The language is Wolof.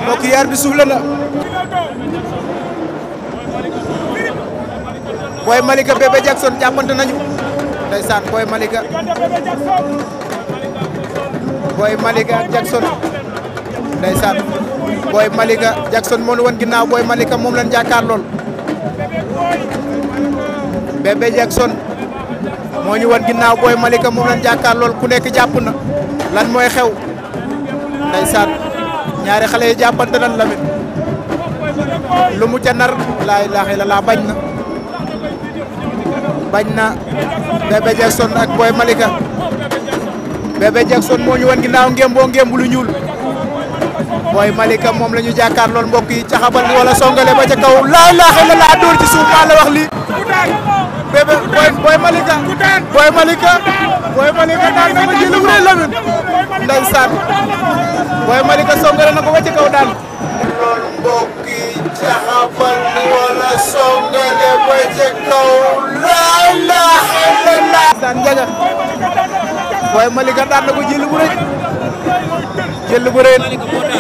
mbokk yi arbitre bi soufflé na Boy Malika Bébé Jackson jàppante nañu ndeysaan Boy Malika ak Jackson ndeysaan Boy Malika Jackson moo ñu wan ginnaaw Boy Malika moom lañ jàkkaar lool Bébé Jackson moo ñu wan ginnaaw Boy Malika moom lañ jàkkaar lool ku nekk jàpp na lan mooy xew ndeysaan ñaari xale yi jàppante nañ Lamine lu mu ca nar laa ilaaha illallaah bañ na Bébé Jackson ak Boy Malika Bébé Jackson moo ñu wan ginnaaw ngémb lu ñuul Boy Malika moom la ñu jàkkaar lool mbokk yi caxabal wala songale ba ca kaw laa ilaaha illallaah dóor ci suuf maa la wax lii Bébé Boy Malika daan na ko jël bu rëy Lamine ndeysaan Boy Malika songale na ko ba ca kaw daan lool mbokk yi caxabal wala songale ba ca kaw laa ilaaha illallaah daan njaga Boy Malika daan na ko jël bu rëy porte